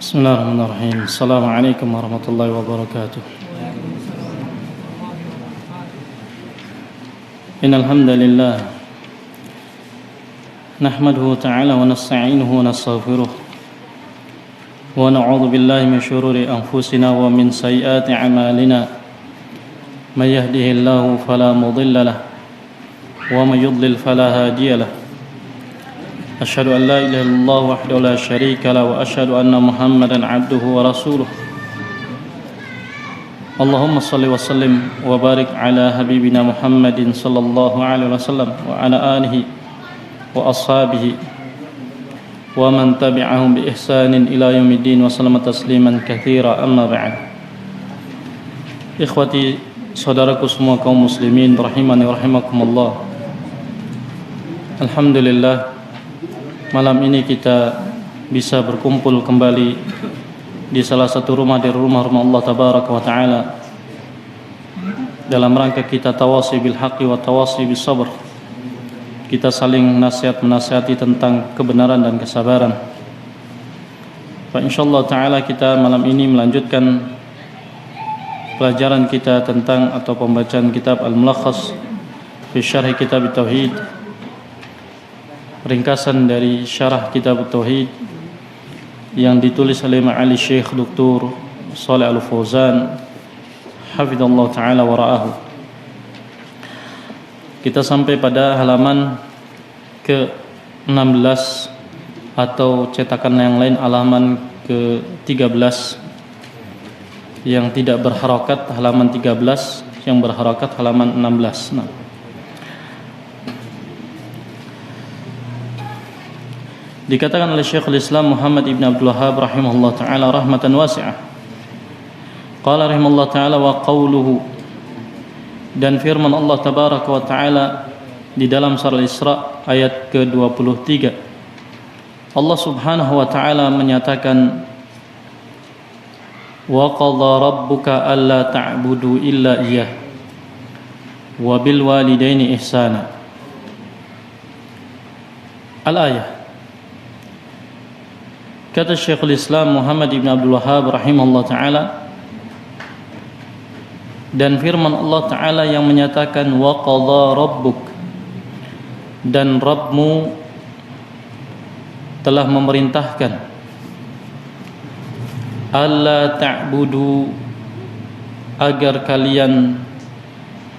Bismillahirrahmanirrahim. Assalamualaikum warahmatullahi wabarakatuh. Innal hamdalillah nahmaduhu ta'ala wa nasta'inuhu wa nastaghfiruh wa na'udzu billahi min shururi anfusina wa min sayyiati a'malina. May yahdihillahu fala mudilla lahu wa may yudlil fala hadiya lahu. Asyhadu an la ilaha illallah wahdahu la syarika lahu wa asyhadu anna Muhammadan abduhu wa rasuluh. Allahumma shalli wa sallim wa barik ala habibina Muhammadin sallallahu alaihi wasallam wa ala alihi wa ashabihi wa man tabi'ahum bi ihsanin ila yaumiddin wa sallama tasliman katsira, amma ba'd. Ikhwati, saudaraku semua kaum muslimin rahimani wa rahimakumullah. Alhamdulillah, malam ini kita bisa berkumpul kembali di salah satu rumah dari rumah-rumah Allah Tabaraka wa Ta'ala dalam rangka kita tawasi bil haqqi wa tawasi bis sabr. Kita saling menasihati tentang kebenaran dan kesabaran. Insyaallah ta'ala kita malam ini melanjutkan pelajaran kita tentang atau pembacaan kitab Al-Mulakhas fi Syarh Kitab Tauhid, ringkasan dari syarah kitab Tauhid yang ditulis oleh Ma'ali Syekh Dr. Shalih Al-Fauzan hafizallahu ta'ala wa ra'ahu. Kita sampai pada halaman ke-16 atau cetakan yang lain halaman ke-13, yang tidak berharakat halaman 13, yang berharakat halaman 16. Dikatakan oleh Syekhul Islam Muhammad ibn Abdul Wahhab rahimahullah ta'ala rahmatan wasi'ah. Qala rahimahullah ta'ala wa qawluhu, dan firman Allah tabaraka wa ta'ala di dalam surah Al-Isra ayat ke-23. Allah subhanahu wa ta'ala menyatakan wa qadha rabbuka alla ta'budu illa iyyah wa bil walidaini ihsana. Al-ayah. Kata Syekhul Islam Muhammad ibn Abdul Wahhab rahimahullah ta'ala, dan firman Allah ta'ala yang menyatakan wa qadha rabbuk, dan Rabbmu telah memerintahkan alla ta'budu, agar kalian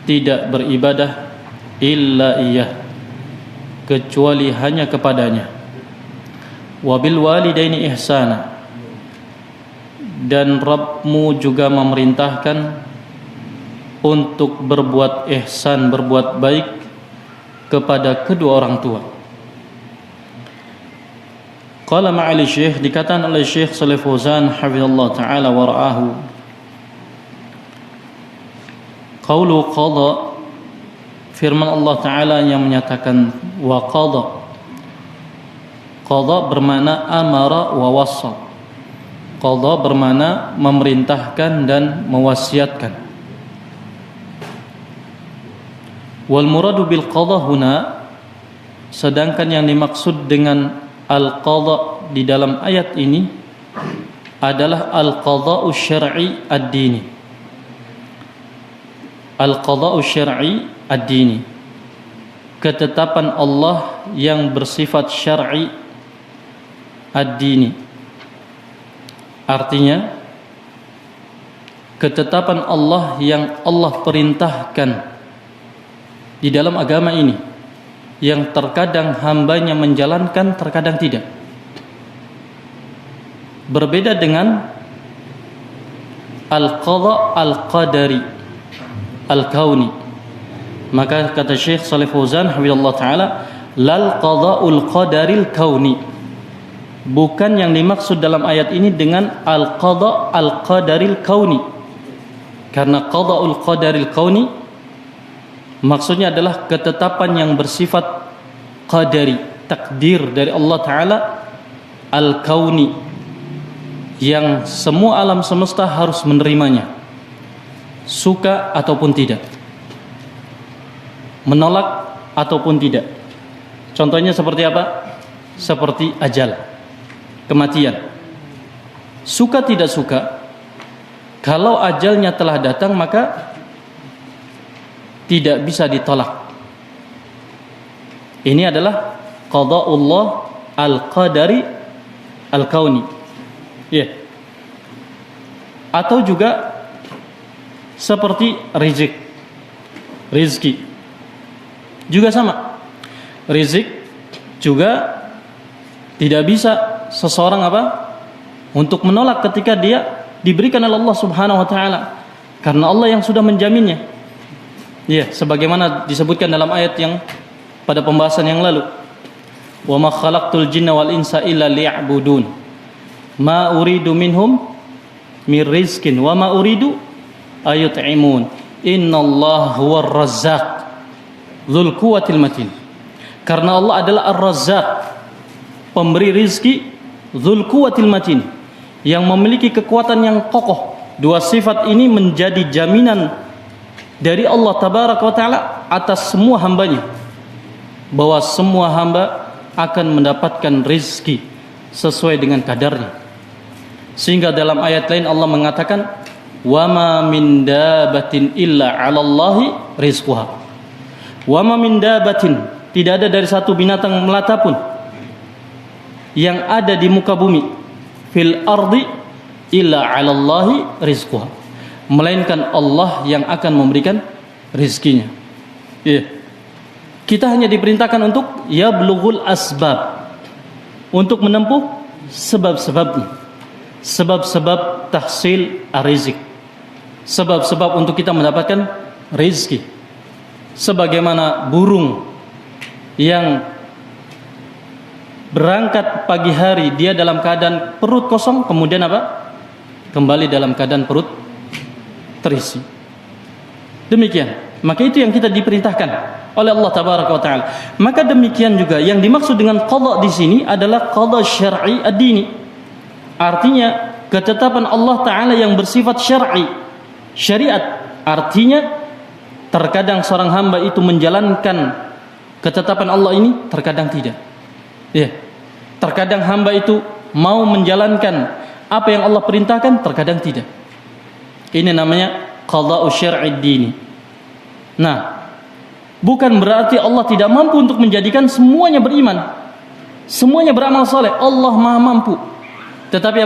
tidak beribadah illa iyyah, kecuali hanya kepadanya. Wabil walidaini ihsana, dan Rabbmu juga memerintahkan untuk berbuat ihsan, berbuat baik kepada kedua orang tua. Qala Ma'ali Syekh, dikatakan oleh Syekh Shalih Fauzan hafizallahu ta'ala wa ra'ahu, qawlu qadha, firman Allah ta'ala yang menyatakan wa qadha. Qadha bermakna amara wa wassa. Qadha bermakna memerintahkan dan mewasiatkan. Wal muradu bil qadha huna, sedangkan yang dimaksud dengan al qadha di dalam ayat ini adalah al qadha'u syar'i ad-dini. Al qadha'u syar'i ad-dini, ketetapan Allah yang bersifat syar'i ad-dini, artinya ketetapan Allah yang Allah perintahkan di dalam agama ini, yang terkadang hambanya menjalankan, terkadang tidak. Berbeda dengan al-qadha al-qadari al-kauni. Maka kata Syekh Shalih Fauzan hafizallahu ta'ala, lal qadha'ul qadaril kauni, bukan yang dimaksud dalam ayat ini dengan al-qadha al-qadaril kauni. Karena qada'ul qadaril kauni maksudnya adalah ketetapan yang bersifat qadari, takdir dari Allah Ta'ala, al-kauni, yang semua alam semesta harus menerimanya, suka ataupun tidak, menolak ataupun tidak. Contohnya seperti apa? Seperti ajal, kematian. suka tidak suka, kalau ajalnya telah datang maka tidak bisa ditolak. Ini adalah qada'ullah al-qadari al-kauni. Ya. Atau juga seperti rizki juga sama. Rizki juga tidak bisa seseorang untuk menolak ketika dia diberikan oleh Allah Subhanahu wa taala, karena Allah yang sudah menjaminnya. Ya, sebagaimana disebutkan dalam ayat yang pada pembahasan yang lalu. Wa ma khalaqtul jinna wal insa illa liya'budun. Ma uridu minhum mir rizqin wa ma uridu ayut'imun. Innallaha huwar razzaq dzul quwwatil matin. Karena Allah adalah Ar-Razzaq, pemberi rizki, dzul quwwatil matin, yang memiliki kekuatan yang kokoh. Dua sifat ini menjadi jaminan dari Allah tabaraka wa taala atas semua hambanya, bahwa semua hamba akan mendapatkan rizki sesuai dengan kadarnya. Sehingga dalam ayat lain Allah mengatakan, wa ma min dabatin illa 'alallahi rizquha. Wa ma min dabatin, tidak ada dari satu binatang melata pun yang ada di muka bumi, fil ardi illa 'alallahi rizquha, melainkan Allah yang akan memberikan rizkinya. Ya. Kita hanya diperintahkan untuk yablughul asbab, untuk menempuh sebab-sebabnya, sebab-sebab tahsil ar-rizq, sebab-sebab untuk kita mendapatkan rizki. Sebagaimana burung yang berangkat pagi hari, dia dalam keadaan perut kosong, kemudian kembali dalam keadaan perut terisi. Demikian. Maka itu yang kita diperintahkan oleh Allah tabaraka wa taala. Maka demikian juga yang dimaksud dengan qada di sini adalah qada syar'i ad-dini. Artinya ketetapan Allah taala yang bersifat syar'i, syariat. Artinya terkadang seorang hamba itu menjalankan ketetapan Allah ini, terkadang tidak. Ya. Terkadang hamba itu mau menjalankan apa yang Allah perintahkan, terkadang tidak. Ini namanya qada'u syar'id dini. Nah, bukan berarti Allah tidak mampu untuk menjadikan semuanya beriman, semuanya beramal saleh. Allah Maha mampu. Tetapi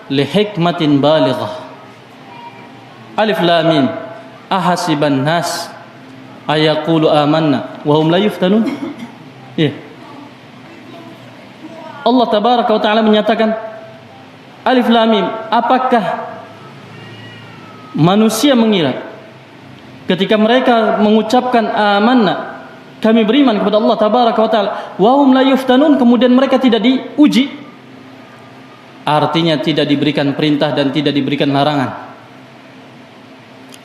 li hikmatin balighah. Alif lam mim. Ahasiban nas ayaqulu amanna wa hum la yuftanun. Ya. Allah tabaraka wa taala menyatakan, Alif lam mim, apakah manusia mengira ketika mereka mengucapkan amanna, kami beriman kepada Allah tabaraka wa taala, wa hum la yuftanun, kemudian mereka tidak diuji? Artinya tidak diberikan perintah dan tidak diberikan larangan.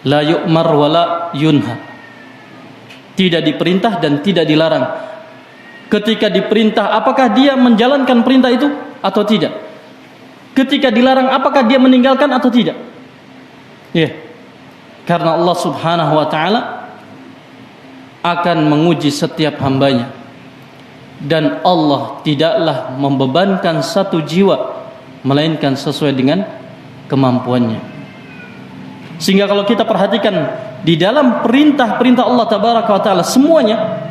La yu'mar wa la yunha. Tidak diperintah dan tidak dilarang. Ketika diperintah, apakah dia menjalankan perintah itu atau tidak? Ketika dilarang, apakah dia meninggalkan atau tidak? Ya. Karena Allah Subhanahu wa taala akan menguji setiap hambanya, dan Allah tidaklah membebankan satu jiwa melainkan sesuai dengan kemampuannya. Sehingga kalau kita perhatikan di dalam perintah-perintah Allah tabaraka wa taala, semuanya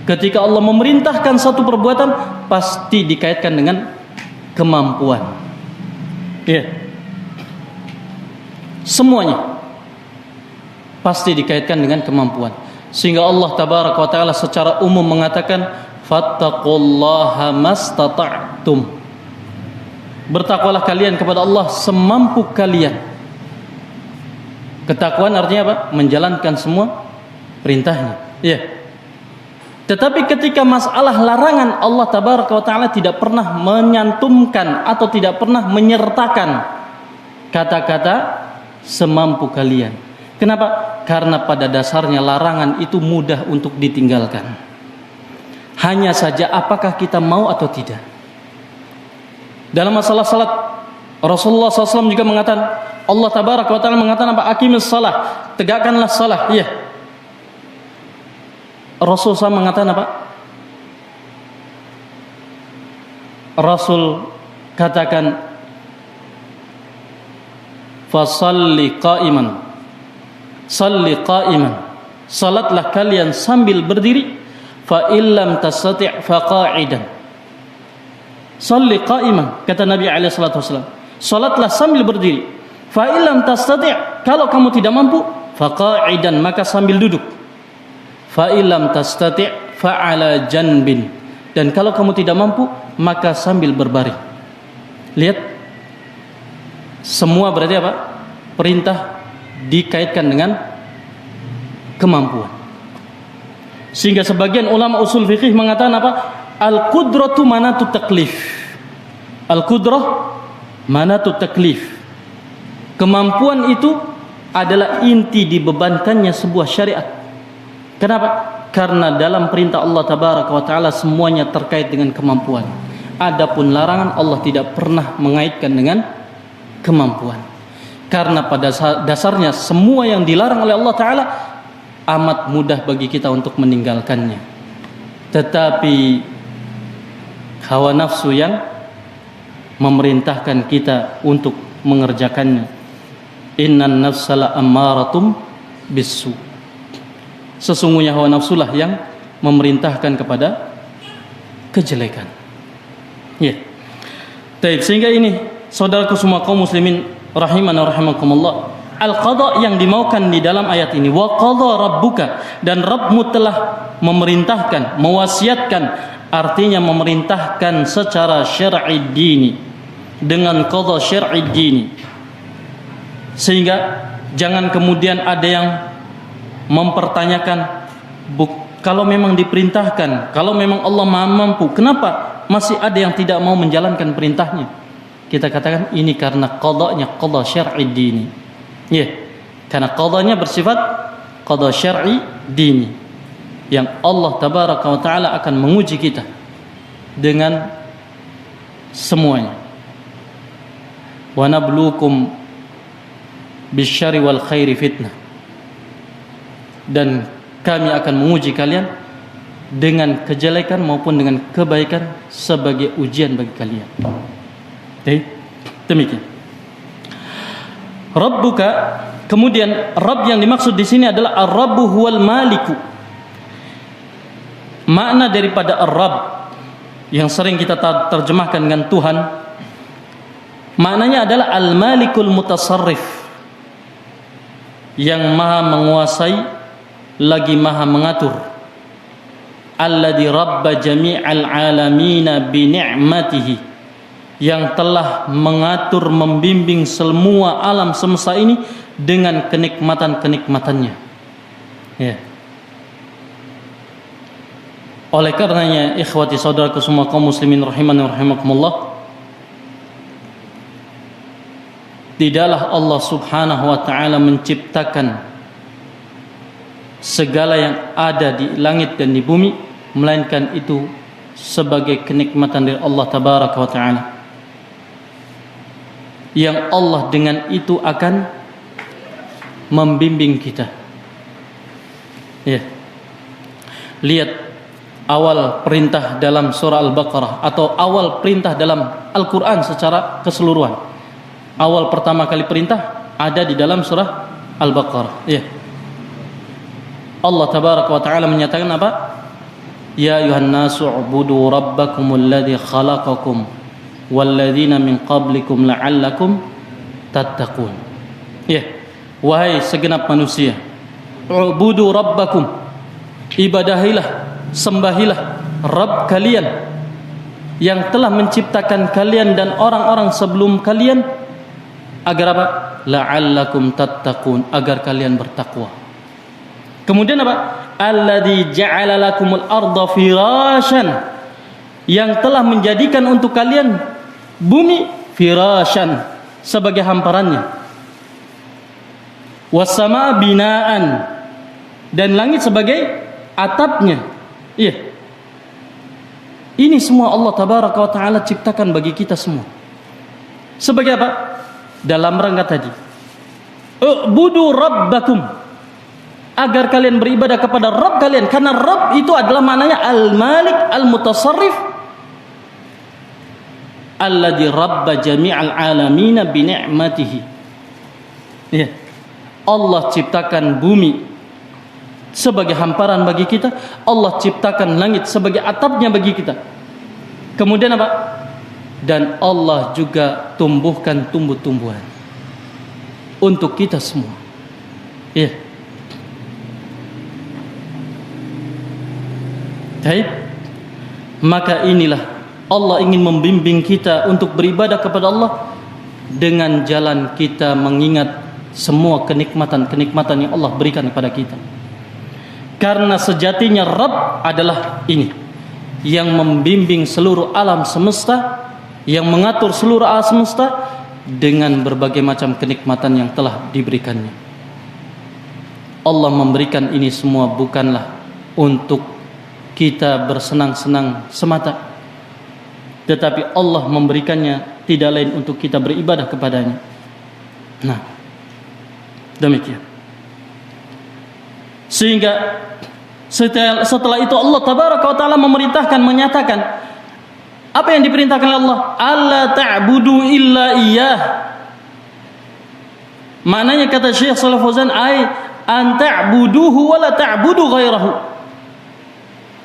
ketika Allah memerintahkan satu perbuatan pasti dikaitkan dengan kemampuan. Ya. Semuanya pasti dikaitkan dengan kemampuan. Sehingga Allah tabaraka wa taala secara umum mengatakan, fattaqullaha mastata'tum. Bertakwalah kalian kepada Allah semampu kalian. Ketakwaan artinya menjalankan semua perintahnya. Ya. Tetapi ketika masalah larangan, Allah tabaraka wa taala tidak pernah menyantumkan atau tidak pernah menyertakan kata-kata semampu kalian. Kenapa? Karena pada dasarnya larangan itu mudah untuk ditinggalkan. Hanya saja apakah kita mau atau tidak. Dalam masalah salat, Rasulullah SAW juga mengatakan, Allah tabaraka wa ta'ala mengatakan Aqimis salah, tegakkanlah salah. Iya. Rasul SAW mengatakan Rasul katakan, fasalli qa'iman. Salli qa'iman. Salatlah kalian sambil berdiri. Fa illam tastati' fa qa'idan. Salli qa'iman, kata Nabi alaihi salatu wasallam. Salatlah sambil berdiri. Fa illam tastati', kalau kamu tidak mampu, fa qa'idan, maka sambil duduk. Fa illam tastati' fa 'ala janbin. Dan kalau kamu tidak mampu, maka sambil berbaring. Lihat, semua berarti apa? Perintah dikaitkan dengan kemampuan. Sehingga sebagian ulama usul fikih mengatakan apa? Al-qudratu manatut taklif. Al-qudrah manatut taklif. Kemampuan itu adalah inti dibebankannya sebuah syariat. Kenapa? Karena dalam perintah Allah Tabaraka wa Ta'ala semuanya terkait dengan kemampuan. Adapun larangan Allah tidak pernah mengaitkan dengan kemampuan. Karena pada dasarnya semua yang dilarang oleh Allah Ta'ala amat mudah bagi kita untuk meninggalkannya. Tetapi hawa nafsu yang memerintahkan kita untuk mengerjakannya. Innan nafsala ammaratum bisu. Sesungguhnya hawa nafsulah yang memerintahkan kepada kejelekan. Ya. Baik, sehingga ini saudaraku semua kaum muslimin rahimana rahimakumullah, al-qada yang dimaukan di dalam ayat ini, wa qada rabbuka, dan Rabbmu telah memerintahkan, mewasiatkan, artinya memerintahkan secara syar'i dini, dengan qada syar'i dini. Sehingga jangan kemudian ada yang mempertanyakan, kalau memang diperintahkan, kalau memang Allah Maha mampu, kenapa masih ada yang tidak mau menjalankan perintahnya? Kita katakan ini karena qadanya qada syar'i dini. Ya, karena qadanya bersifat qada syar'i dini, yang Allah Tabaraka wa Ta'ala akan menguji kita dengan semuanya. Wa nabluukum bisyarri wal khairi fitnah. Dan kami akan menguji kalian dengan kejelekan maupun dengan kebaikan sebagai ujian bagi kalian. Jadi, demikian. Rabbuka, kemudian Rabb yang dimaksud di sini adalah Ar-Rabbu huwal Maliku. Makna daripada Ar-Rabb yang sering kita terjemahkan dengan Tuhan, maknanya adalah Al-Malikul Mutasarrif, yang maha menguasai lagi maha mengatur. Alladzi rabba jami'al alamina bi ni'matihi, yang telah mengatur, membimbing semua alam semesta ini dengan kenikmatan-kenikmatannya. Ya. Oleh karenanya, ikhwati saudaraku semua kaum muslimin rahimani wa rahimakumullah, tidaklah Allah Subhanahu wa Ta'ala menciptakan segala yang ada di langit dan di bumi, melainkan itu sebagai kenikmatan dari Allah Tabaraka wa Ta'ala, yang Allah dengan itu akan membimbing kita. Ya. Lihat awal perintah dalam surah Al-Baqarah, atau awal perintah dalam Al-Quran secara keseluruhan. Awal pertama kali perintah ada di dalam surah Al-Baqarah. Ya. Allah Tabaraka wa Ta'ala menyatakan apa? Ya ayuhan nasu ubudu rabbakumul ladzi khalaqakum walladzina min qablikum la'allakum tattaqun. Ya, wahai segenap manusia, ubudu rabbakum, ibadahilah, sembahilah Rabb kalian yang telah menciptakan kalian dan orang-orang sebelum kalian, agar apa? La'allakum tattaqun, agar kalian bertakwa. Kemudian apa? Alladzi ja'ala lakumul arda firasyan, yang telah menjadikan untuk kalian bumi firasyan sebagai hamparannya. Was-samaa binaan, dan langit sebagai atapnya. Iya. Ini semua Allah Tabaraka wa Ta'ala ciptakan bagi kita semua. Sebagai apa? Dalam rangka tadi, ubudu rabbakum, agar kalian beribadah kepada Rabb kalian. Karena Rabb itu adalah maknanya Al-Malik Al-Mutasarrif, alladzi rabba jami'al alamina bi ni'matihi, Ya. Allah ciptakan bumi sebagai hamparan bagi kita, Allah ciptakan langit sebagai atapnya bagi kita. Kemudian apa? Dan Allah juga tumbuhkan tumbuh-tumbuhan untuk kita semua. Ya. Baik. Maka inilah Allah ingin membimbing kita untuk beribadah kepada Allah dengan jalan kita mengingat semua kenikmatan-kenikmatan yang Allah berikan kepada kita. Karena sejatinya Rabb adalah ini yang membimbing seluruh alam semesta, yang mengatur seluruh alam semesta dengan berbagai macam kenikmatan yang telah diberikannya. Allah memberikan ini semua bukanlah untuk kita bersenang-senang semata, tetapi Allah memberikannya tidak lain untuk kita beribadah kepadanya. Nah, demikian. Sehingga setelah itu Allah tabaraka wa ta'ala memerintahkan, menyatakan apa yang diperintahkan oleh Allah, alla ta'budu illa iyyah. Maknanya kata Syekh Shalih Fauzan, an ta'buduhu wa la ta'budu ghairahu.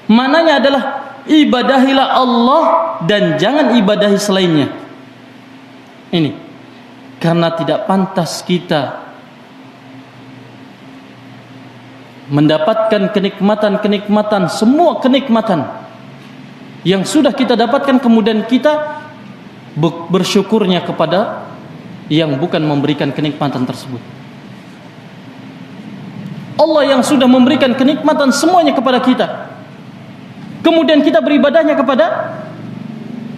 Maknanya adalah ibadahilah Allah dan jangan ibadahi selainnya. Ini karena tidak pantas kita mendapatkan kenikmatan-kenikmatan, semua kenikmatan yang sudah kita dapatkan, kemudian kita bersyukurnya kepada yang bukan memberikan kenikmatan tersebut. Allah yang sudah memberikan kenikmatan semuanya kepada kita, kemudian kita beribadahnya kepada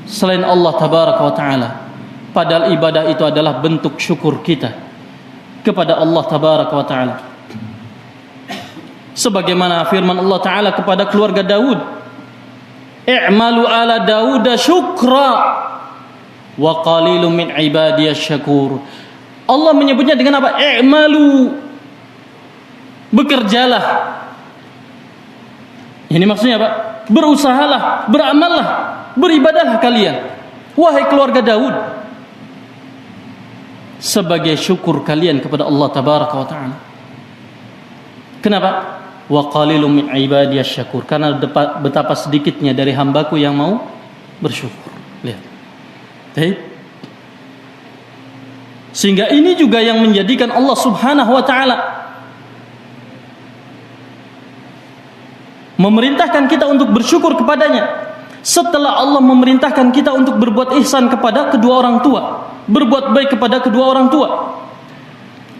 selain Allah tabaraka wa ta'ala, padahal ibadah itu adalah bentuk syukur kita kepada Allah tabaraka wa ta'ala. Sebagaimana firman Allah Ta'ala kepada keluarga Daud, i'malu ala Dauda syukra wa qalilun min ibadiyas syakur. Allah menyebutnya dengan apa? I'malu, bekerjalah. Ini maksudnya apa? Berusahalah, beramallah, beribadahlah kalian, wahai keluarga Daud, sebagai syukur kalian kepada Allah tabaraka wa ta'ala. Kenapa? Wa qalilun min ibadiyas syakur, karena betapa sedikitnya dari hambaku yang mau bersyukur. Lihat. Baik. Sehingga ini juga yang menjadikan Allah Subhanahu wa taala memerintahkan kita untuk bersyukur kepadanya. Setelah Allah memerintahkan kita untuk berbuat ihsan kepada kedua orang tua, berbuat baik kepada kedua orang tua.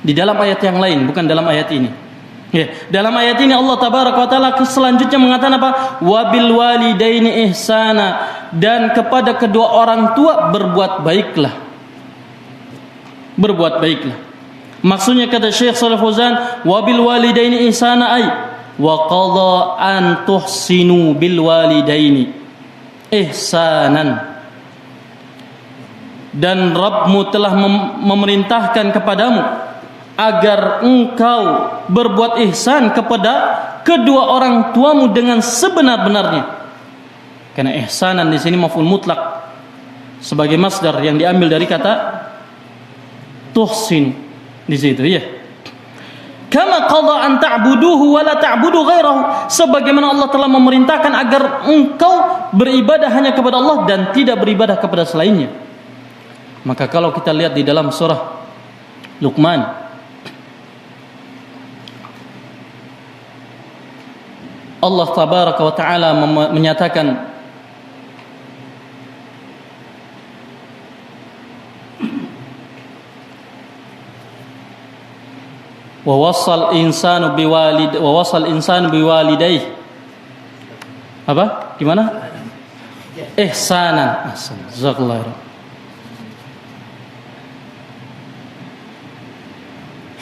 Di dalam ayat yang lain, bukan dalam ayat ini. Ya, dalam ayat ini Allah tabaraka wa taala selanjutnya mengatakan apa? Wabil walidaini ihsana, dan kepada kedua orang tua berbuat baiklah. Berbuat baiklah. Maksudnya kata Syekh Shalih Fauzan, wabil walidaini ihsana ay wa qadha an tuhsinu bil walidaini ihsanan. Dan Rabbmu telah memerintahkan kepadamu agar engkau berbuat ihsan kepada kedua orang tuamu dengan sebenar-benarnya. Karena ihsanan di sini maf'ul mutlak sebagai masdar yang diambil dari kata tuhsin di situ, ya. Kama qadha an ta'buduhu wa la ta'budu ghairahu, sebagaimana Allah telah memerintahkan agar engkau beribadah hanya kepada Allah dan tidak beribadah kepada selainnya. Maka kalau kita lihat di dalam surah Luqman, Allah tabaraka wa ta'ala menyatakan wa wasal insanu biwalidayhi apa? Gimana? Ihsanan. Jazakallahu khairan.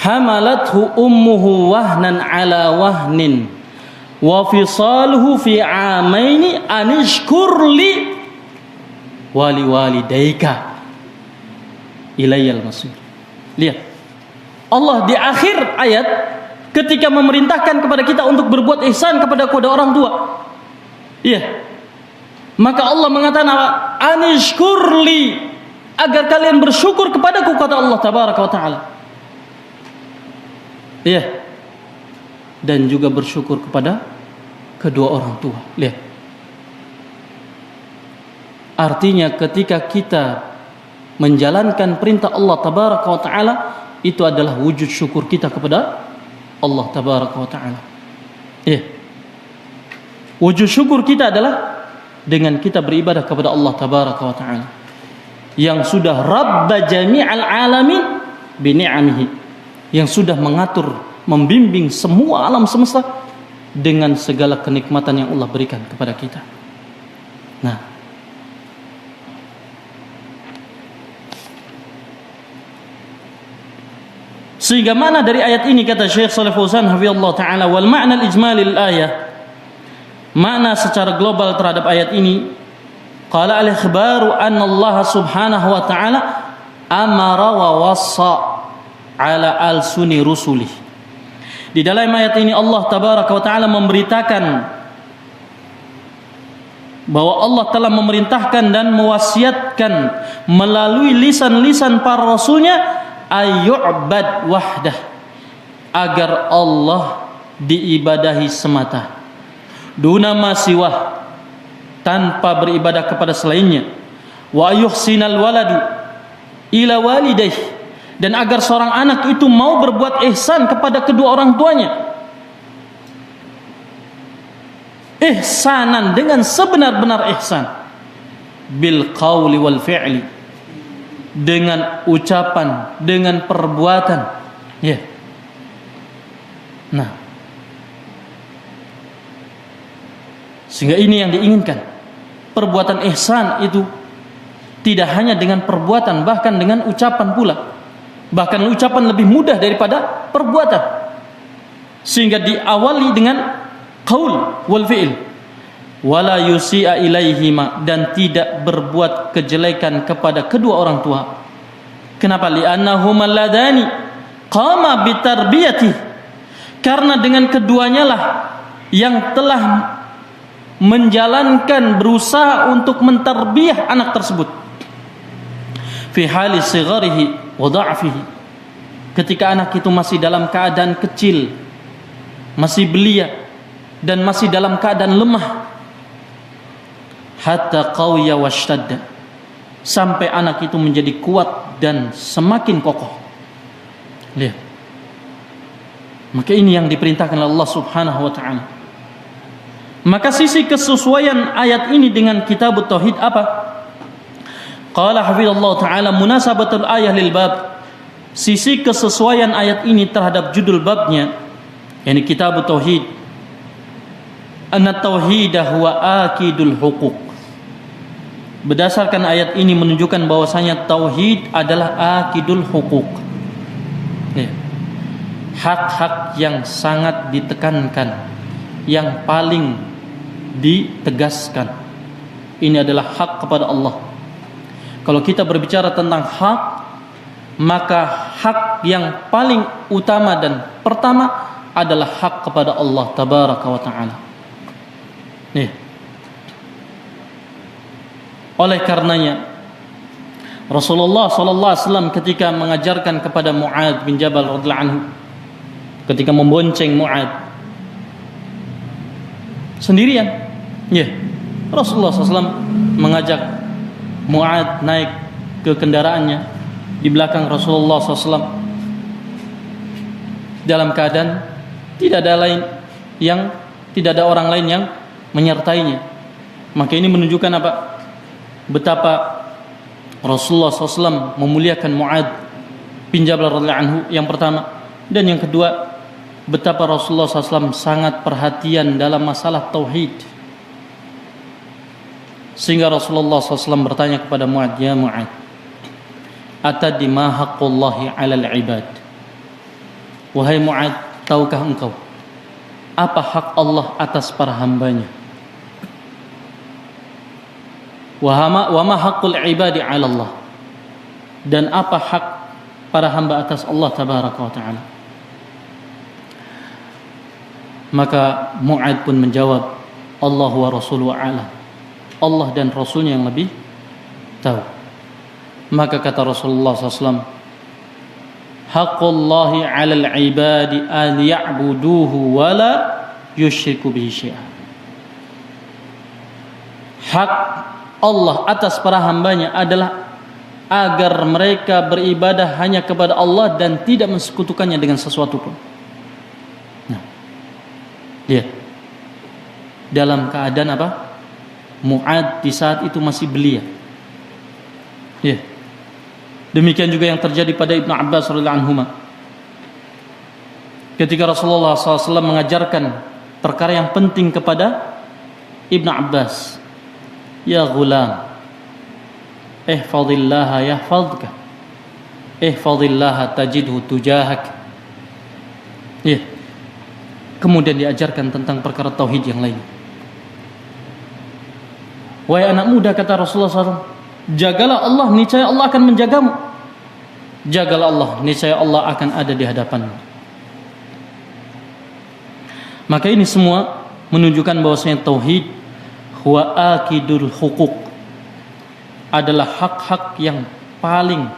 Hamalathu ummuhu wahnan ala wahnin wa fisaluhu fi amaini anishkur li wali walidayka ilayyal masir. Lihat, Allah di akhir ayat ketika memerintahkan kepada kita untuk berbuat ihsan kepada kedua orang tua, iya, maka Allah mengatakan apa? Anishkur li, agar kalian bersyukur kepadaku, kata Allah tabaraka wa taala. Iya. Dan juga bersyukur kepada kedua orang tua. Lihat. Artinya ketika kita menjalankan perintah Allah tabaraka wa taala, itu adalah wujud syukur kita kepada Allah tabaraka wa taala. Iya. Wujud syukur kita adalah dengan kita beribadah kepada Allah tabaraka wa taala yang sudah rabba jami'al alamin bi ni'amihi, yang sudah mengatur, membimbing semua alam semesta dengan segala kenikmatan yang Allah berikan kepada kita. Nah, sehingga mana dari ayat ini, kata Syekh Shalih Fauzan hafizallahu taala, wal ma'na al-ijmali lil ayah, makna secara global terhadap ayat ini, qala al-ikhbaru anna Allah subhanahu wa ta'ala amara wa wassa ala al-suni rusulih. Di dalam ayat ini Allah tabaraka wa ta'ala memberitakan bahwa Allah telah memerintahkan dan mewasiatkan melalui lisan-lisan para rasulnya ayyu'bad wahdah, agar Allah diibadahi semata, duna ma siwah, tanpa beribadah kepada selainnya, wa yuhsinal waladu ila walidayhi, dan agar seorang anak itu mau berbuat ihsan kepada kedua orang tuanya, ihsanan, dengan sebenar-benar ihsan, bil qawli wal fi'li, dengan ucapan, dengan perbuatan. Ya. Nah, sehingga ini yang diinginkan. Perbuatan ihsan itu tidak hanya dengan perbuatan, bahkan dengan ucapan pula. Bahkan ucapan lebih mudah daripada perbuatan, sehingga diawali dengan qaul wal fi'il, wala yusi'a ilaihima, dan tidak berbuat kejelekan kepada kedua orang tua. Kenapa? Li'annahuma ladani qama bitarbiyati, karena dengan keduanya lah yang telah menjalankan, berusaha untuk mentarbiyah anak tersebut, fi hali sigharihi wa dha'fihi, ketika anak itu masih dalam keadaan kecil, masih belia, dan masih dalam keadaan lemah, hatta qawiya washtadda, sampai anak itu menjadi kuat dan semakin kokoh. Lihat, maka ini yang diperintahkan oleh Allah subhanahu wa ta'ala. Maka sisi kesesuaian ayat ini dengan kitab tauhid apa? Qala hafizallahu ta'ala munasabatul ayah lil bab, sisi kesesuaian ayat ini terhadap judul babnya, yakni kitab tauhid, anna tauhidah huwa akidul huquq. Berdasarkan ayat ini menunjukkan bahwasanya tauhid adalah akidul huquq, ya, hak-hak yang sangat ditekankan, yang paling ditegaskan. Ini adalah hak kepada Allah. Kalau kita berbicara tentang hak, maka hak yang paling utama dan pertama adalah hak kepada Allah tabaraka wa ta'ala. Nih. Oleh karenanya Rasulullah sallallahu alaihi wasallam ketika mengajarkan kepada Mu'adz bin Jabal radhiyallahu anhu, ketika membonceng Mu'adz sendirian, ya, Rasulullah SAW mengajak Mu'adz naik ke kendaraannya di belakang Rasulullah SAW dalam keadaan tidak ada orang lain yang menyertainya. Maka ini menunjukkan apa? Betapa Rasulullah SAW memuliakan Mu'adz bin Jabal radhiyallahu anhu, yang pertama. Dan yang kedua, betapa Rasulullah SAW sangat perhatian dalam masalah tauhid, sehingga Rasulullah SAW bertanya kepada Mu'adz, ya Mu'adz, atadri ma haqqullahi 'alal 'ibad? Wahai Mu'adz, tahukah engkau apa hak Allah atas para hambanya? Wa ma haqqul 'ibadi 'ala Allah? Dan apa hak para hamba atas Allah tabaraka wa ta'ala? Maka Mu'adz pun menjawab, Allah wa rasuluhu a'lam. Allah dan Rasulnya yang lebih tahu. Maka kata Rasulullah SAW, haqqullahi 'alal 'ibadi an ya'buduhu wa la yusyriku bihi syai'a. Hak Allah atas para hambanya adalah agar mereka beribadah hanya kepada Allah dan tidak mensekutukannya dengan sesuatu pun. Nah, lihat. Dalam keadaan apa? Mu'ad di saat itu masih belia. Ya. Demikian juga yang terjadi pada Ibnu Abbas radhiyallahu anhuma. Ketika Rasulullah SAW mengajarkan perkara yang penting kepada Ibnu Abbas, ya ghulam, ihfazillaha yahfazka, ihfazillaha tajidhu tujahak. Ya. Kemudian diajarkan tentang perkara tauhid yang lain. Wahai anak muda, kata Rasulullah SAW, jagalah Allah, niscaya Allah akan menjagamu. Jagalah Allah, niscaya Allah akan ada di hadapanmu. Maka ini semua menunjukkan bahwasanya tauhid huwa akidul hukuk, adalah hak-hak yang paling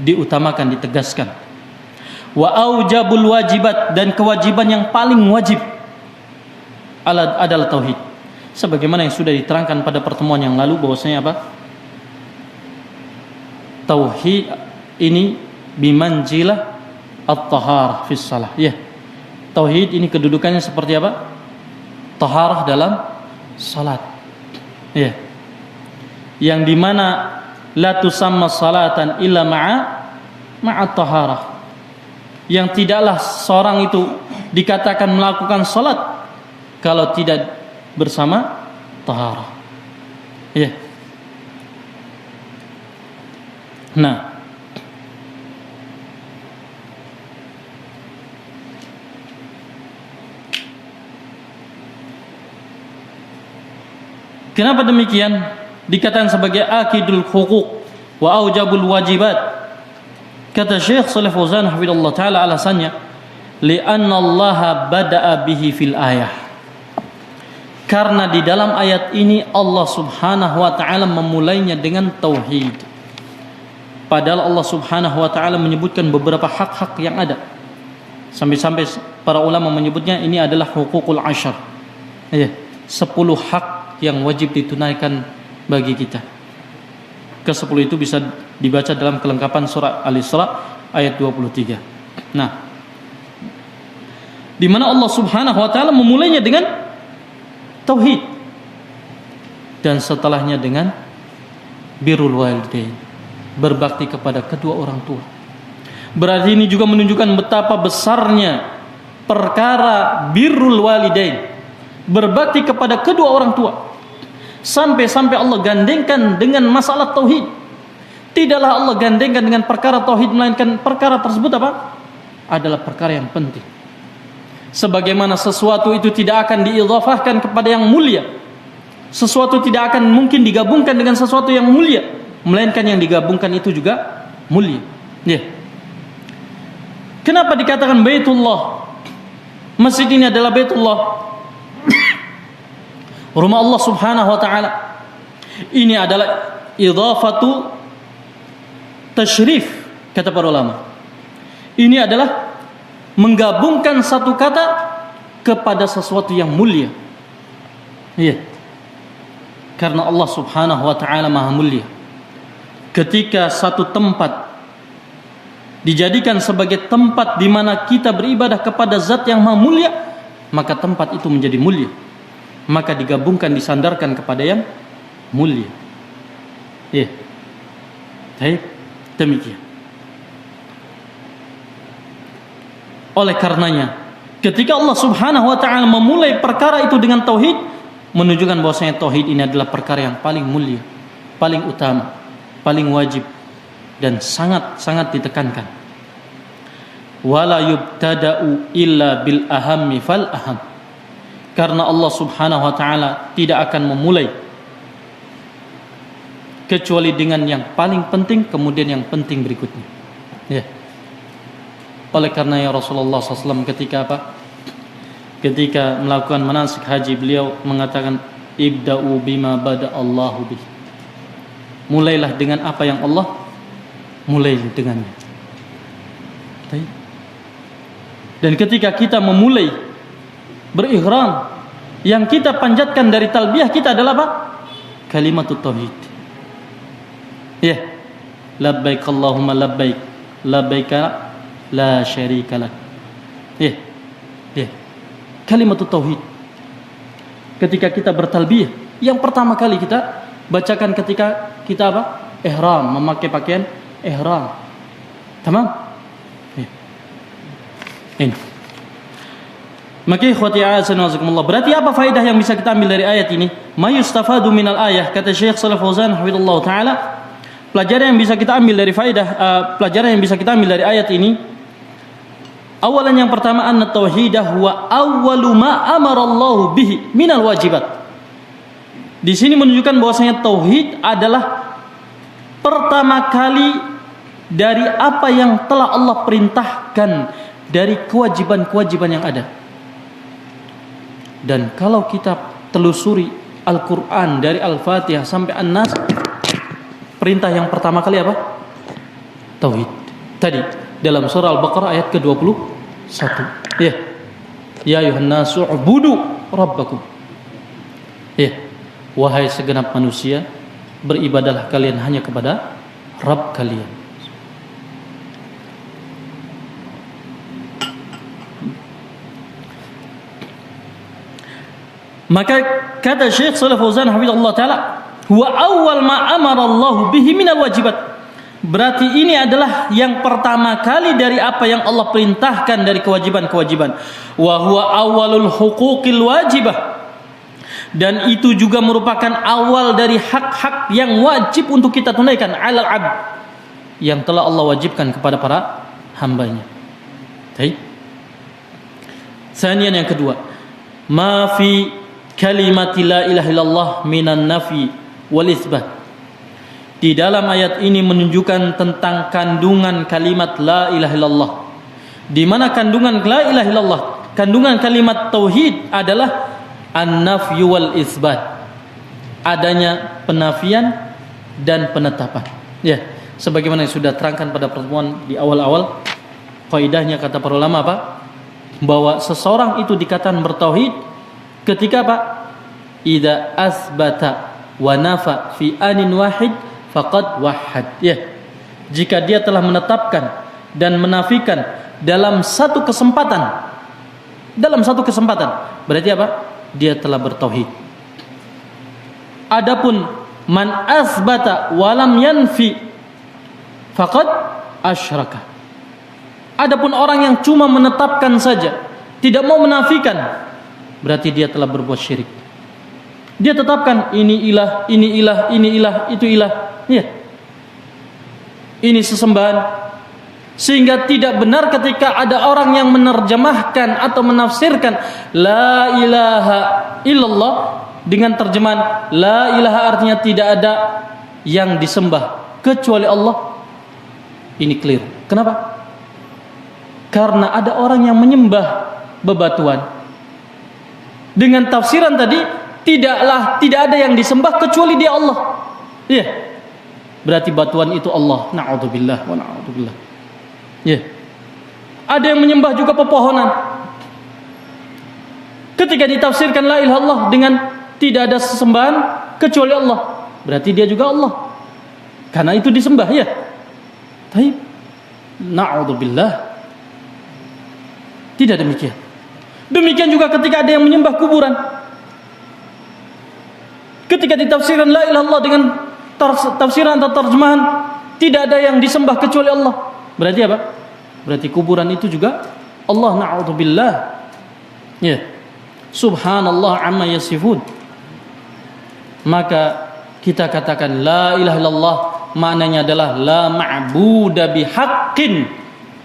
diutamakan, ditegaskan. Wa aujabul wajibat, dan kewajiban yang paling wajib adalah tauhid. Sebagaimana yang sudah diterangkan pada pertemuan yang lalu bahwasanya apa? Tauhid ini bimanzilah at-taharah fi shalah. Ya. Tauhid ini kedudukannya seperti apa? Taharah dalam salat. Ya. Yang dimana la tusamma salatan illa ma'a taharah. Yang tidaklah seorang itu dikatakan melakukan salat kalau tidak bersama taharah. Ya. Nah, kenapa demikian? Dikatakan sebagai akidul hukuk wa aujabul wajibat. Kata Syekh Shalih Fauzan hafizallahu taala, alasannya li'anna Allah bada'a bihi fil ayah. Karena di dalam ayat ini Allah Subhanahu wa taala memulainya dengan tauhid. Padahal Allah Subhanahu wa taala menyebutkan beberapa hak-hak yang ada. Sampai-sampai para ulama menyebutnya ini adalah hukukul asyar. Ya, 10 hak yang wajib ditunaikan bagi kita. Ke-10 itu bisa dibaca dalam kelengkapan surah Al-Isra ayat 23. Nah, di mana Allah Subhanahu wa taala memulainya dengan tauhid, dan setelahnya dengan birrul walidain, berbakti kepada kedua orang tua. Berarti ini juga menunjukkan betapa besarnya perkara birrul walidain, berbakti kepada kedua orang tua. Sampai-sampai Allah gandengkan dengan masalah tauhid. Tidaklah Allah gandengkan dengan perkara tauhid, melainkan perkara tersebut apa? Adalah perkara yang penting. Sebagaimana sesuatu itu tidak akan diidhafahkan kepada yang mulia, sesuatu tidak akan mungkin digabungkan dengan sesuatu yang mulia, melainkan yang digabungkan itu juga mulia. Ya. Kenapa dikatakan Baitullah? Masjid ini adalah Baitullah, rumah Allah Subhanahu wa taala. Ini adalah idhafatu tasyrif, kata para ulama. Ini adalah menggabungkan satu kata kepada sesuatu yang mulia. Iya. Karena Allah Subhanahu wa taala Maha mulia. Ketika satu tempat dijadikan sebagai tempat di mana kita beribadah kepada zat yang Maha mulia, maka tempat itu menjadi mulia. Maka digabungkan, disandarkan kepada yang mulia. Iya. Baik, demikian. Oleh karenanya, ketika Allah Subhanahu wa taala memulai perkara itu dengan tauhid, menunjukkan bahwasanya tauhid ini adalah perkara yang paling mulia, paling utama, paling wajib, dan sangat-sangat ditekankan. Wala yubtada'u illa bil ahammi fal aham. Karena Allah Subhanahu wa taala tidak akan memulai kecuali dengan yang paling penting, kemudian yang penting berikutnya. Ya. Oleh karena ya Rasulullah SAW ketika apa? Ketika melakukan manasik haji, beliau mengatakan ibda'u bima bada'allahu bih. Mulailah dengan apa yang Allah mulai dengannya. Dan ketika kita memulai berihram, yang kita panjatkan dari talbiyah kita adalah apa? Kalimatut tauhid. Ya. Labbaik Allahumma labbaik, labbaika la syarika lak. Ya. Ya. Kalimatut tauhid. Ketika kita bertalbiyah, yang pertama kali kita bacakan ketika kita apa? Ihram, memakai pakaian ihram. Tamam? Ya. Ini. Maka ikhwati a'azani wazakumullah, berarti apa faedah yang bisa kita ambil dari ayat ini? Ma yustafadu minal ayah, kata Syekh Shalih Fauzan hafizallahu taala, pelajaran yang bisa kita ambil dari faedah pelajaran yang bisa kita ambil dari ayat ini, awalan yang pertama, anna tauhidah huwa awwalu ma amara Allah bihi minal wajibat. Di sini menunjukkan bahwasanya tauhid adalah pertama kali dari apa yang telah Allah perintahkan dari kewajiban-kewajiban yang ada. Dan kalau kita telusuri Al-Quran dari Al-Fatihah sampai An-Nas, perintah yang pertama kali apa? Tauhid. Tadi dalam surah Al-Baqarah ayat ke-21. Ya. Ya ayuhan nasu ubudu rabbakum. Ya. Wahai segenap manusia, beribadahlah kalian hanya kepada Rabb kalian. Maka kata Syekh Shalih Fauzan hafizallahu taala, huwa awwal ma amara Allah bihi minal wajibat. Berarti ini adalah yang pertama kali dari apa yang Allah perintahkan dari kewajiban-kewajiban. Wa huwa awwalul huquqil wajibah. Dan itu juga merupakan awal dari hak-hak yang wajib untuk kita tunaikan alal abd, yang telah Allah wajibkan kepada para hambanya. Baik. Sanian yang kedua, ma fi kalimat la ilaha illallah minan nafi wal itsbat. Di dalam ayat ini menunjukkan tentang kandungan kalimat la ilaha illallah, di mana kandungan la ilaha illallah, kandungan kalimat tauhid adalah an-nafyu wal itsbat, adanya penafian dan penetapan. Ya, sebagaimana yang sudah terangkan pada pertemuan di awal-awal, kaidahnya kata para ulama apa? Bahwa seseorang itu dikatakan bertauhid ketika apa? Idza asbata wa nafa fi anin wahid faqad wahhad. Ya. Jika dia telah menetapkan dan menafikan dalam satu kesempatan. Dalam satu kesempatan, berarti apa? Dia telah bertauhid. Adapun man asbata wa lam yanfi faqad asyraka. Adapun orang yang cuma menetapkan saja, tidak mau menafikan, berarti dia telah berbuat syirik. Dia tetapkan ini ilah, ini ilah, ini ilah, itu ilah. Ya. Ini sesembahan. Sehingga tidak benar ketika ada orang yang menerjemahkan atau menafsirkan la ilaha illallah dengan terjemahan la ilaha, artinya tidak ada yang disembah kecuali Allah. Ini keliru. Kenapa? Karena ada orang yang menyembah bebatuan. Dengan tafsiran tadi, tidak ada yang disembah kecuali dia Allah. Iya. Berarti batuan itu Allah. Na'udzubillah wa na'udzubillah. Iya. Ada yang menyembah juga pepohonan. Ketika ditafsirkan la ilaha illallah dengan tidak ada sesembahan kecuali Allah, berarti dia juga Allah. Karena itu disembah, ya. Baik. Na'udzubillah. Tidak demikian. Demikian juga ketika ada yang menyembah kuburan. Ketika ditafsirkan la ilaha illallah dengan tafsiran atau terjemahan tidak ada yang disembah kecuali Allah, berarti apa? Berarti kuburan itu juga Allah. Na'udzubillah. Ya. Subhanallah amma yasifun. Maka kita katakan la ilaha illallah maknanya adalah la ma'buda bihaqqin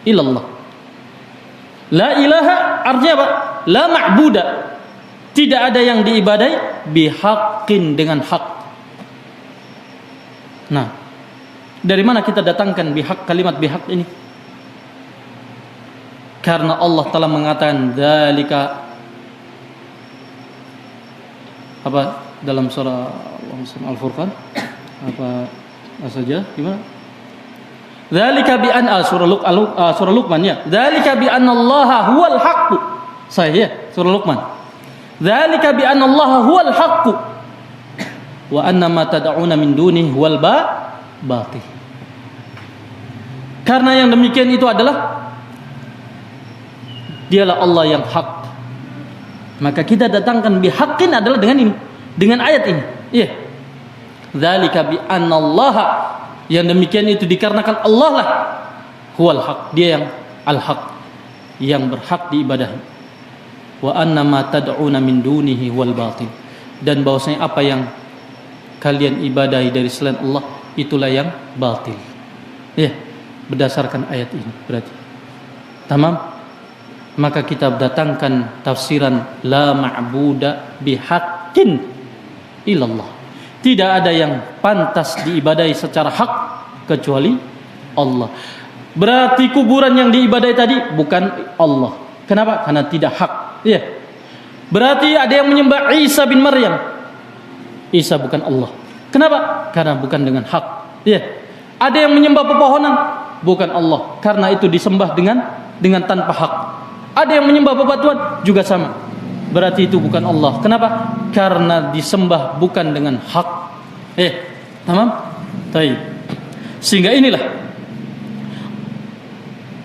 illallah. La ilaha artinya apa? La ma'buda, tidak ada yang diibadai bihaqqin, dengan hak. Nah, dari mana kita datangkan bihaq, kalimat bihaq ini? Karena Allah telah mengatakan dzalika apa dalam surah Al-Furqan, apa saja gimana? Dzalika bi an surah Luqman ya. Dzalika bi annallaha huwal haqq. Sahih ya, surah Luqman. Dzalika bi annallaha huwal haqq wa anna ma tad'una min dunihi huwal batil. Karena yang demikian itu adalah dialah Allah yang hak. Maka kita datangkan bihaqqin adalah dengan ini, dengan ayat ini. Iya. Dzalika bi annallaha, yang demikian itu dikarenakan Allah lah huwal haq, dia yang al-haq, yang berhak diibadahi. Wa anna ma tad'una min dunihi wal batil, dan bahwasanya apa yang kalian ibadahi dari selain Allah itulah yang batil. Ya, berdasarkan ayat ini berarti. Tamam? Maka kita datangkan tafsiran la ma'buda bihaqqin illallah. Tidak ada yang pantas diibadahi secara hak kecuali Allah. Berarti kuburan yang diibadahi tadi bukan Allah. Kenapa? Karena tidak hak. Iya. Berarti ada yang menyembah Isa bin Maryam. Isa bukan Allah. Kenapa? Karena bukan dengan hak. Iya. Ada yang menyembah pepohonan, bukan Allah. Karena itu disembah dengan tanpa hak. Ada yang menyembah bebatuan, juga sama. Berarti itu bukan Allah. Kenapa? Karena disembah bukan dengan hak. Tamam? Baik. Sehingga inilah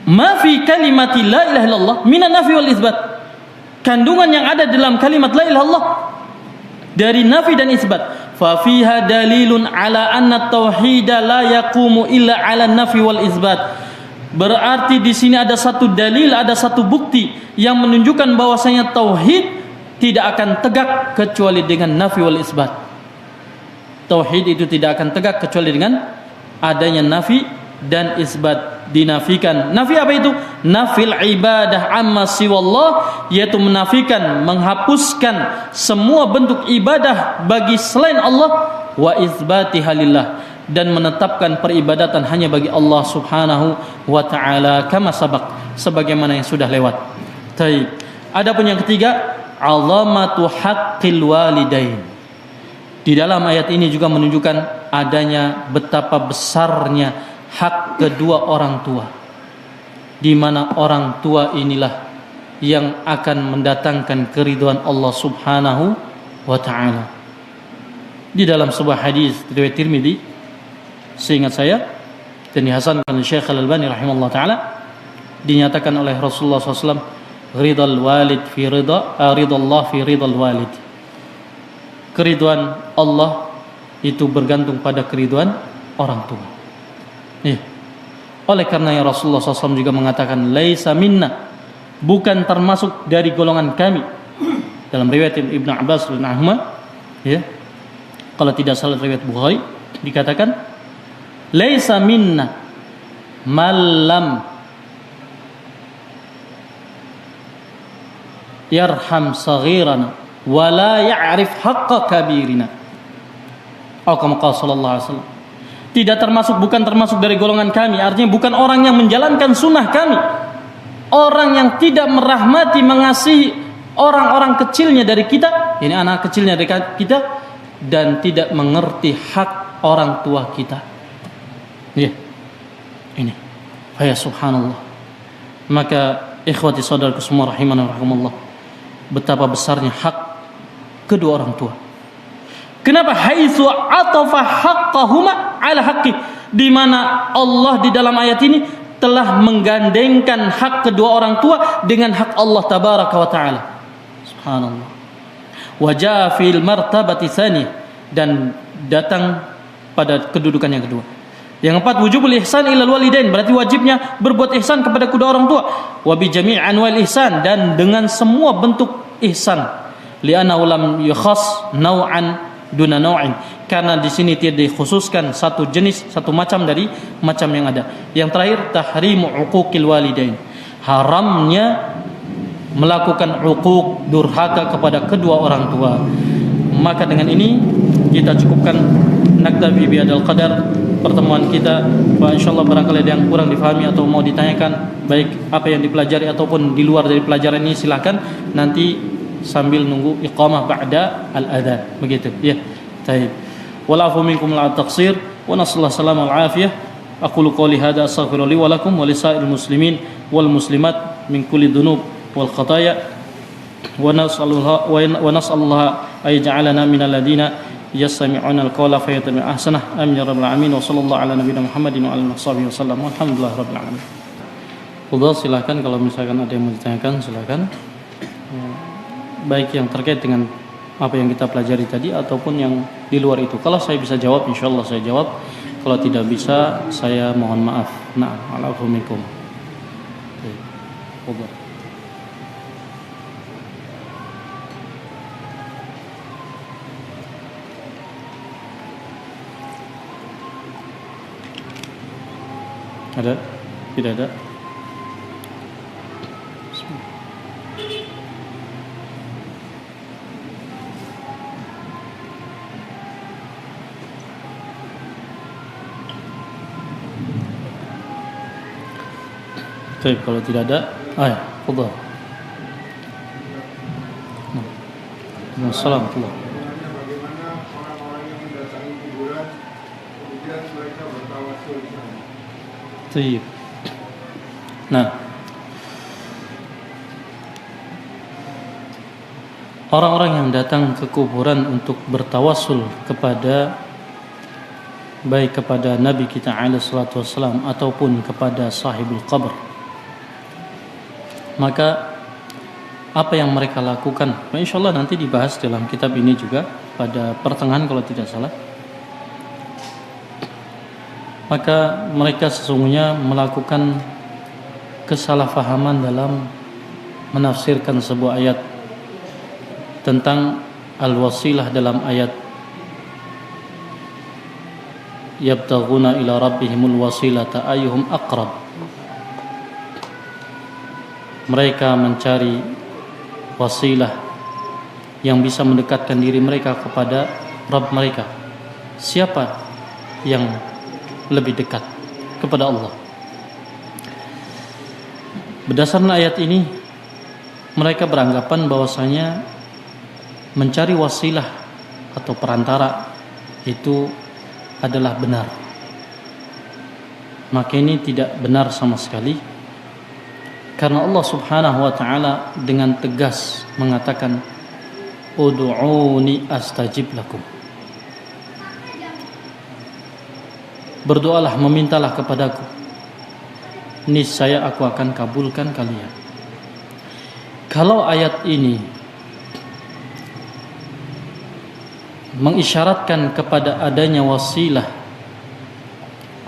ma fi kalimati la ilaha illallah minan nafi wal isbat. Kandungan yang ada dalam kalimat la ilaha illallah dari nafi dan isbat. Fa fiha dalilun ala anna tauhid la yaqumu illa ala nafi wal isbat. Berarti di sini ada satu dalil, ada satu bukti yang menunjukkan bahwasanya tauhid tidak akan tegak kecuali dengan nafi wal isbat. Tauhid itu tidak akan tegak kecuali dengan adanya nafi dan isbat. Dinafikan. Nafi apa itu? Nafil ibadah amma siwallah, yaitu menafikan, menghapuskan semua bentuk ibadah bagi selain Allah, wa isbatiha lillah, dan menetapkan peribadatan hanya bagi Allah Subhanahu wa taala, kama sabaq, sebagaimana yang sudah lewat. Baik. Adapun yang ketiga, azamatu haqqil walidain. Di dalam ayat ini juga menunjukkan adanya betapa besarnya hak kedua orang tua, di mana orang tua inilah yang akan mendatangkan keridhaan Allah Subhanahu wa taala. Di dalam sebuah hadis riwayat Tirmidzi, seingat saya, dan dihasankan oleh Syekh Al-Albani rahimahullah taala, dinyatakan oleh Rasulullah SAW, ridal walid fi ridallah fi ridal walid. Keridhaan Allah itu bergantung pada keridhaan orang tua. Oleh karena Rasulullah SAW juga mengatakan, laisa minna, bukan termasuk dari golongan kami. Dalam riwayat Ibnu Abbas bin Ahmad, kalau tidak salah riwayat Bukhari, dikatakan laisa minna malam yarham saghirana wala ya'rif haqqa kabirina. Kama qala sallallahu alaihi wasallam. Tidak termasuk, bukan termasuk dari golongan kami, artinya bukan orang yang menjalankan sunnah kami, orang yang tidak merahmati, mengasihi orang-orang kecilnya dari kita, ini anak kecilnya dari kita, dan tidak mengerti hak orang tua kita. Ini. Ya subhanallah. Maka ikhwati saudaraku semua rahimana wa rahimakumullah, betapa besarnya hak kedua orang tua. Kenapa? Haitsu atafa haqqahuma ala haqqi, di mana Allah di dalam ayat ini telah menggandengkan hak kedua orang tua dengan hak Allah tabaraka wa taala. Subhanallah. Wa jaa fil martabati tsaniyah, dan datang pada kedudukan yang kedua. Yang keempat, wujubul ihsan ilal walidain, berarti wajibnya berbuat ihsan kepada kedua orang tua. Wa bi jami' anwa'il ihsan, dan dengan semua bentuk ihsan. Li'anna lam yukhas naw'an duna naw'in, karena di sini tidak dikhususkan satu jenis, satu macam dari macam yang ada. Yang terakhir, tahrimu uquqil walidain, haramnya melakukan uquq, durhaka kepada kedua orang tua. Maka dengan ini kita cukupkan, naktafi bi hadzal qadar pertemuan kita. Insyaallah barangkali ada yang kurang difahami atau mau ditanyakan, baik apa yang dipelajari ataupun di luar dari pelajaran ini, silakan nanti sambil nunggu iqamah ba'da al-adzan, begitu ya. Baik. Wal afu minkum la taqsir wa nasallahu salam wal afiyah. Aqulu qouli hadza astaghfiru li wa lakum wa lisairil muslimin wal muslimat min kulli dzunub wal khataaya wa nas'alullaha ay ja'alana minal ladzina yastami'una al-qawla fayattabi'una ahsanah. Amin ya rabbal alamin. Wa sallallahu ala nabiyina Muhammadin wa alihi washabihi wasallam. Walhamdulillahi rabbil alamin. Udah, silakan kalau misalkan ada yang mau ditanyakan, silakan. Baik yang terkait dengan apa yang kita pelajari tadi ataupun yang di luar itu. Kalau saya bisa jawab, insyaallah saya jawab. Kalau tidak bisa, saya mohon maaf. Na'am, alaikum. Udah. Ada? Tidak ada? Baik, kalau tidak ada, ya, fadhal. Assalamualaikum. Bagaimana orang-orang yang mendatangi kuburan kemudian mereka bertawasul di sana? Baik. Nah, orang-orang yang datang ke kuburan untuk bertawasul kepada baik kepada Nabi kita alaihi salatu wassalam ataupun kepada sahibul qabr, maka apa yang mereka lakukan, insyaallah nanti dibahas dalam kitab ini juga pada pertengahan kalau tidak salah. Maka mereka sesungguhnya melakukan kesalahpahaman dalam menafsirkan sebuah ayat tentang al-wasilah dalam ayat yabtaghuna ila rabbihimul wasilata ayyuhum aqrab. Mereka mencari wasilah yang bisa mendekatkan diri mereka kepada Rabb mereka. Siapa yang lebih dekat kepada Allah? Berdasarkan ayat ini, mereka beranggapan bahwasanya mencari wasilah atau perantara itu adalah benar. Maka ini tidak benar sama sekali. Karena Allah Subhanahu wa taala dengan tegas mengatakan ud'uuni astajib lakum. Berdoalah, memintalah kepadaku, niscaya aku akan kabulkan kalian. Kalau ayat ini mengisyaratkan kepada adanya wasilah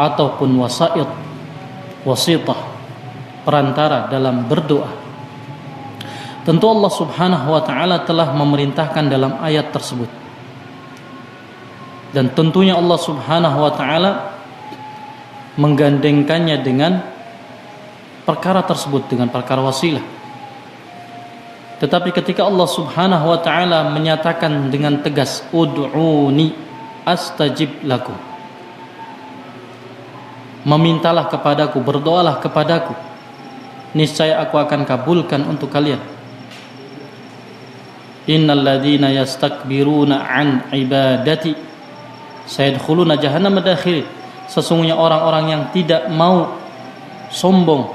ataupun wasitah, perantara dalam berdoa, tentu Allah Subhanahu wa taala telah memerintahkan dalam ayat tersebut. Dan tentunya Allah Subhanahu wa taala menggandengkannya dengan perkara tersebut, dengan perkara wasilah. Tetapi ketika Allah Subhanahu wa taala menyatakan dengan tegas ud'uuni astajib lakum, memintalah kepadaku, berdoalah kepadaku, niscaya aku akan kabulkan untuk kalian. Innal ladzina yastakbiruna an ibadati sayadkhuluna jahannama dakhirin. Sesungguhnya orang-orang yang tidak mau sombong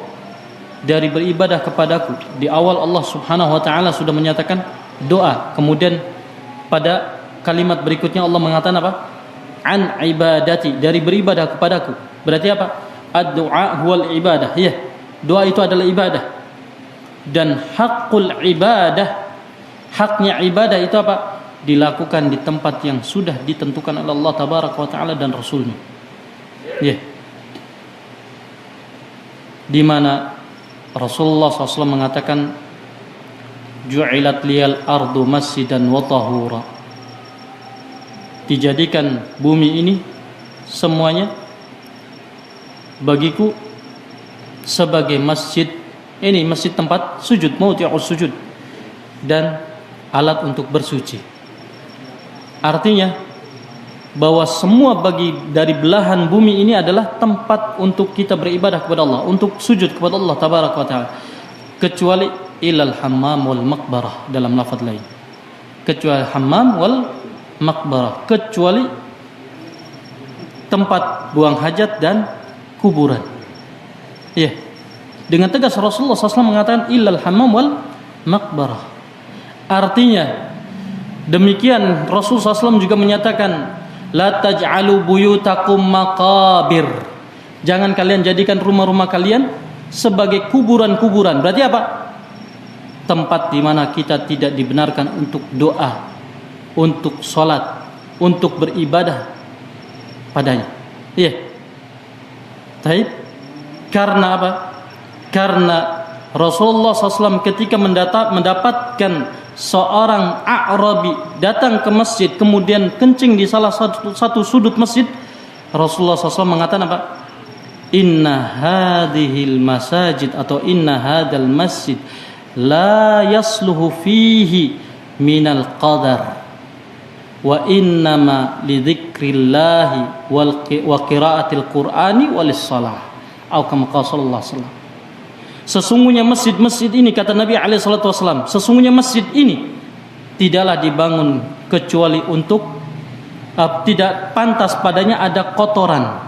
dari beribadah kepadaku. Di awal Allah Subhanahu wa taala sudah menyatakan doa, kemudian pada kalimat berikutnya Allah mengatakan apa? An ibadati, dari beribadah kepadaku. Berarti apa? Ad-du'a huwal ibadah. Ya, doa itu adalah ibadah. Dan hakul ibadah, haknya ibadah itu apa? Dilakukan di tempat yang sudah ditentukan oleh Allah Tabaraka wa taala dan Rasulnya. Ya. Di mana Rasulullah SAW mengatakan ju'ilat liyal ardu masjidan wa tahura. Dijadikan bumi ini semuanya bagiku sebagai masjid. Ini masjid tempat sujud, maudi'us sujud, dan alat untuk bersuci. Artinya bahwa semua bagi dari belahan bumi ini adalah tempat untuk kita beribadah kepada Allah, untuk sujud kepada Allah Tabaraka wa taala, kecuali ilal hammam wal maqbarah dalam lafaz lain. Kecuali hammam wal maqbarah, kecuali tempat buang hajat dan kuburan. Ya. Dengan tegas Rasulullah SAW mengatakan illal hammam wal maqbarah. Artinya demikian Rasulullah SAW juga menyatakan la taj'alu buyutakum maqabir. Jangan kalian jadikan rumah-rumah kalian sebagai kuburan-kuburan. Berarti apa? Tempat di mana kita tidak dibenarkan untuk doa, untuk salat, untuk beribadah padanya. Iya. Baik. Karena apa? Karena Rasulullah SAW ketika mendapatkan seorang A'rabi datang ke masjid kemudian kencing di salah satu sudut masjid, Rasulullah SAW mengatakan apa? Inna hadhil masajid atau inna hadal masjid la yasluhu fihi minal qadar wa innama lidzikrillahi wa qiraatil qur'ani walis salah atau kama qala sallallahu alaihi wasallam. Sesungguhnya masjid-masjid ini, kata Nabi SAW, sesungguhnya masjid ini tidaklah dibangun kecuali untuk tidak pantas padanya ada kotoran,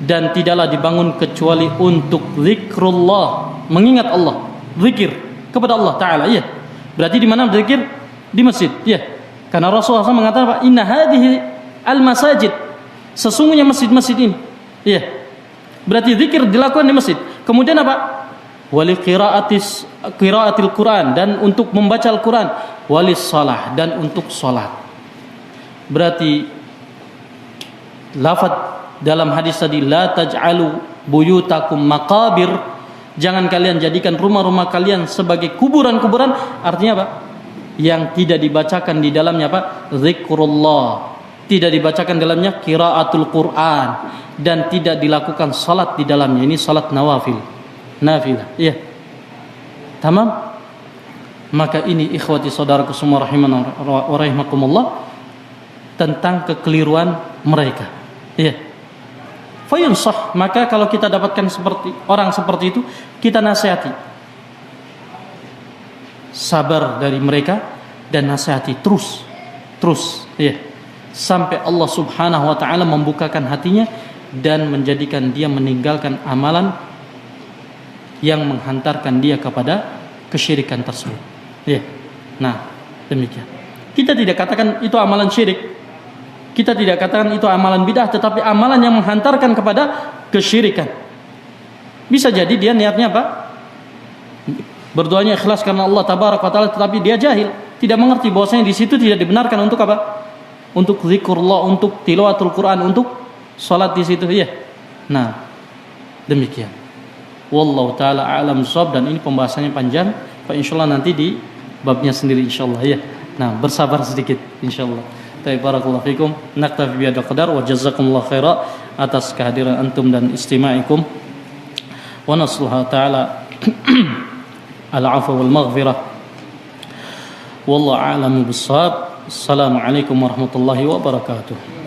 dan tidaklah dibangun kecuali untuk zikrullah, mengingat Allah, zikir kepada Allah Ta'ala. Ya. Berarti di mana zikir? Di masjid. Ya. Karena Rasulullah SAW mengatakan apa? Inna hadhihi al-masajid, sesungguhnya masjid-masjid ini. Ya. Berarti zikir dilakukan di masjid. Kemudian apa? Wali qiraatil Quran, dan untuk membaca Al-Quran, walis salah, dan untuk salat. Berarti lafaz dalam hadis tadi la taj'alu buyutakum maqabir, jangan kalian jadikan rumah-rumah kalian sebagai kuburan-kuburan. Artinya apa? Yang tidak dibacakan di dalamnya apa? Zikrullah, tidak dibacakan dalamnya qiraatul Quran, dan tidak dilakukan salat di dalamnya. Ini salat nafilah. Iya. Tamam? Maka ini ikhwati saudaraku semua rahimana wa rahimakumullah, tentang kekeliruan mereka. Iya. Fayunsah, maka kalau kita dapatkan seperti orang seperti itu, kita nasihati. Sabar dari mereka dan nasihati terus. Iya. Sampai Allah Subhanahu wa taala membukakan hatinya dan menjadikan dia meninggalkan amalan yang menghantarkan dia kepada kesyirikan tersebut. Ya. Nah, demikian. Kita tidak katakan itu amalan syirik. Kita tidak katakan itu amalan bid'ah, tetapi amalan yang menghantarkan kepada kesyirikan. Bisa jadi dia niatnya apa? Berdoanya ikhlas karena Allah tabaraka wa taala, tetapi dia jahil, tidak mengerti bahwasanya di situ tidak dibenarkan untuk apa? Untuk zikrullah, untuk tilawatul Quran, untuk salat di situ. Ya. Nah, demikian. Wallahu ta'ala a'lam bissawab, dan ini pembahasannya panjang. Pak insyaallah nanti di babnya sendiri insyaallah ya. Nah, bersabar sedikit insyaallah. Barakallahu fikum. Naktafi bi hadzal qadar wa jazakumullahu khairan atas kehadiran antum dan istima'ikum. Wa nasallahu ta'ala al-'afwa wal maghfirah. Wallahu a'lamu bissawab. Assalamualaikum warahmatullahi wabarakatuh.